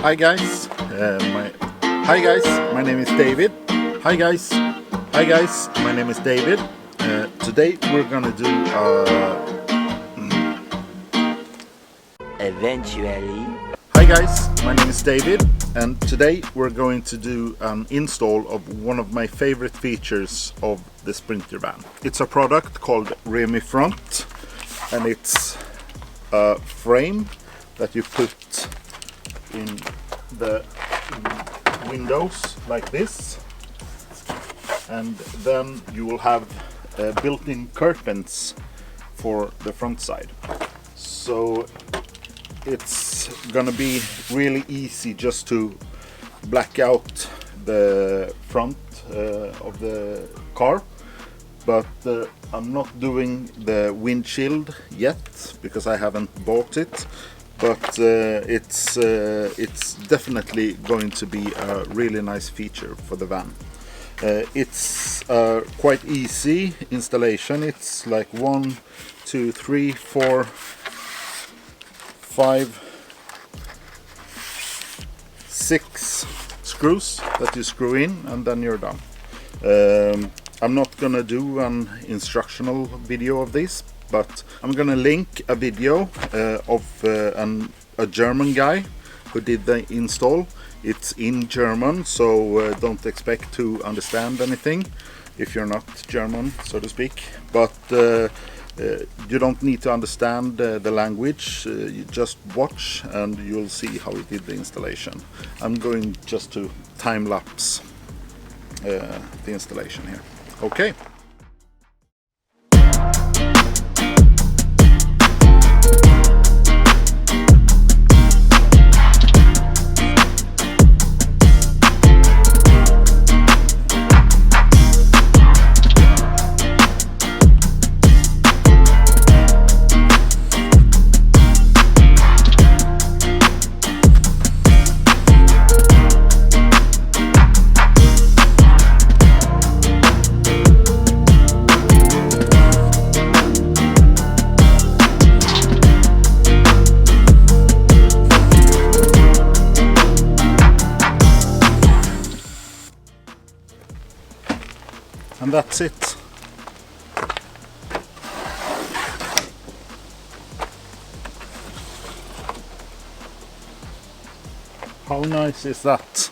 Hi guys, my name is David. Hi guys, my name is David. Today we're gonna do eventually. Hi guys, my name is David, and today we're going to do an install of one of my favorite features of the Sprinter van. It's a product called RemiFront, and it's a frame that you put in the windows like this, and then you will have built-in curtains for the front side. So it's gonna be really easy just to black out the front of the car, but I'm not doing the windshield yet because I haven't bought it, but it's definitely going to be a really nice feature for the van. It's quite easy installation. It's like 1, 2, 3, 4, 5, 6 screws that you screw in, and then you're done. I'm not gonna do an instructional video of this, but I'm gonna link a video of a German guy who did the install. It's in German, so don't expect to understand anything if you're not German, so to speak. But you don't need to understand the language. You just watch and you'll see how he did the installation. I'm going just to time-lapse the installation here. Okay. And that's it. How nice is that?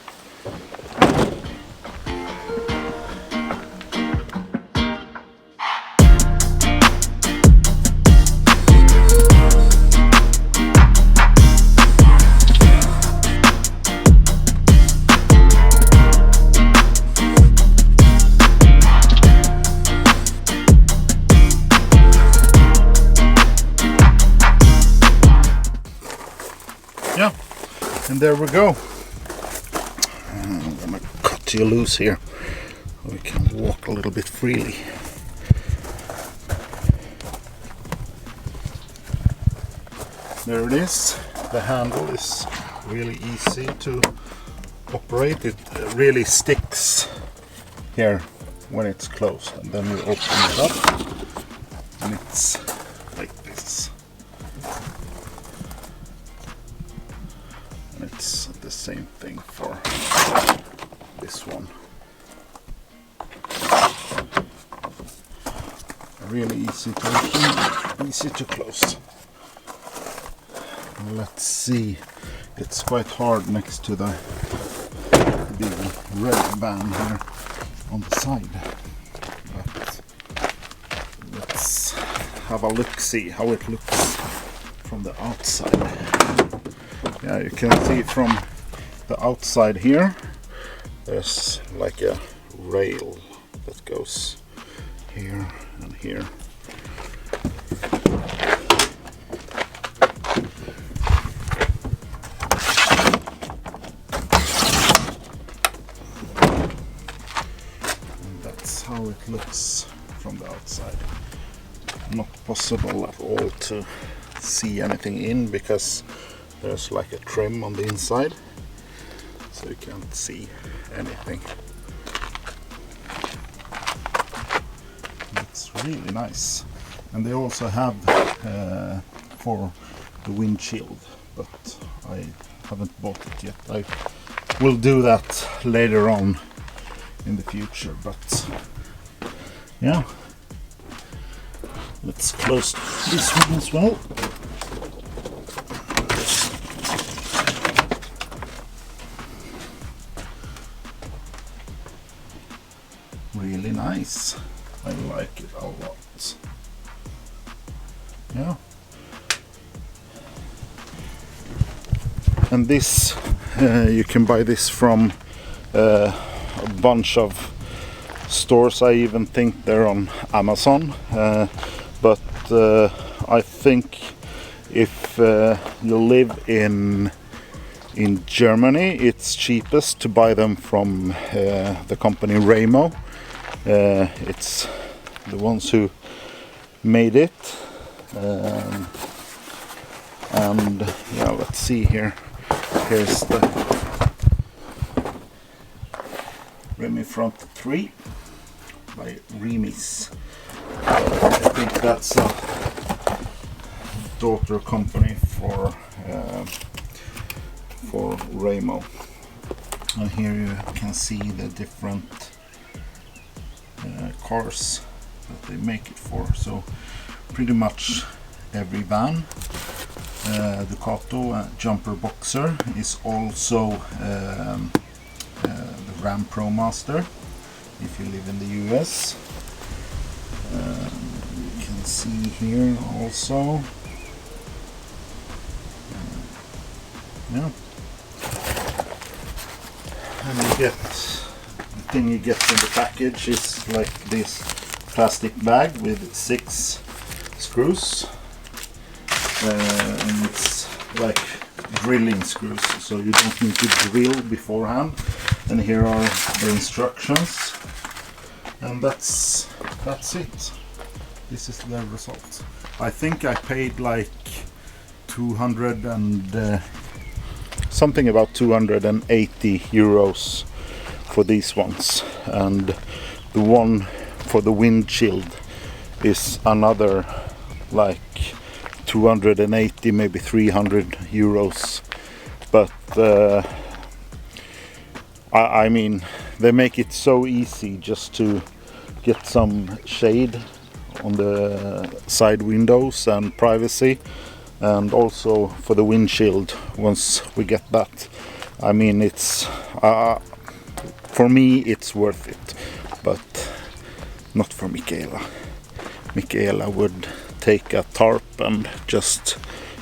Yeah, and there we go. I'm gonna cut you loose here so we can walk a little bit freely. There it is. The handle is really easy to operate. It really sticks here when it's closed, and then you open it up and it's like this. It's the same thing for this one. Really easy to open, easy to close. Let's see, it's quite hard next to the big red van here on the side. But let's have a look, see how it looks from the outside. Yeah, you can see from the outside here, there's like a rail that goes here and here. And that's how it looks from the outside. Not possible at all to see anything in because there's like a trim on the inside, so you can't see anything. It's really nice. And they also have for the windshield, but I haven't bought it yet. I will do that later on in the future, but yeah, let's close this one as well. Really nice. I like it a lot. Yeah. And this, you can buy this from a bunch of stores. I even think they're on Amazon. But I think if you live in Germany, it's cheapest to buy them from the company Remo. It's the ones who made it. And yeah, let's see here. Here's the RemiFront III by Remis. I think that's a daughter company for Remo. And here you can see the different cars that they make it for. So pretty much every van. Ducato Jumper Boxer is also the Ram Pro Master if you live in the US. You can see here also. Yeah. And you get, the thing you get in the package is like this plastic bag with 6 screws. And it's like drilling screws, so you don't need to drill beforehand. And here are the instructions, and that's it. This is the result. I think I paid like 200 and something about 280 euros for these ones, and the one for the windshield is another like 280, maybe 300 euros. But I mean, they make it so easy just to get some shade on the side windows and privacy, and also for the windshield once we get that. I mean, it's for me it's worth it, but not for Mikaela. Mikaela would take a tarp and just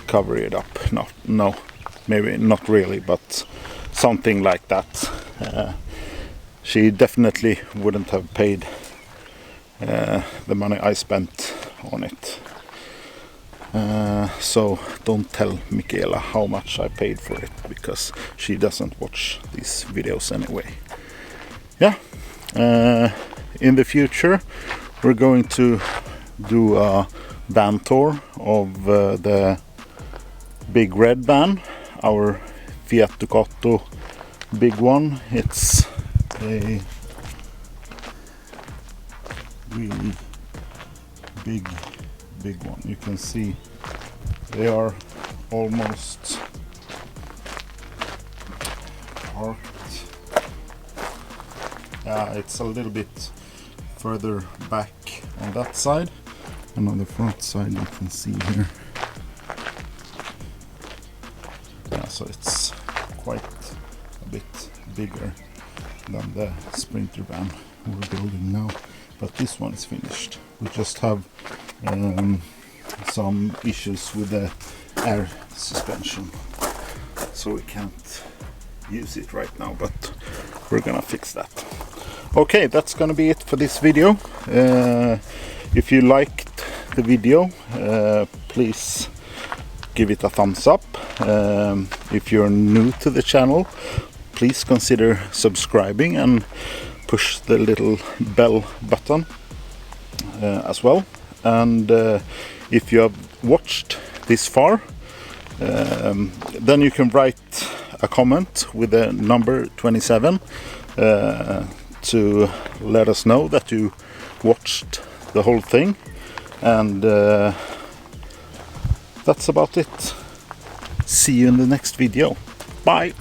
cover it up. No, maybe not really, but something like that. She definitely wouldn't have paid the money I spent on it. So don't tell Mikaela how much I paid for it, because she doesn't watch these videos anyway. Yeah, in the future we're going to do a van tour of the big red van, our Fiat Ducato big one. It's a really big one. You can see they are almost parked. It's a little bit further back on that side, and on the front side you can see here. So it's quite a bit bigger than the Sprinter van we're building now, but this one is finished. We just have some issues with the air suspension, so we can't use it right now, but we're gonna fix that. Okay, that's gonna be it for this video. If you liked the video, please give it a thumbs up. If you're new to the channel, please consider subscribing and push the little bell button as well. And if you have watched this far, then you can write a comment with the number 27 to let us know that you watched the whole thing. And that's about it. See you in the next video. Bye!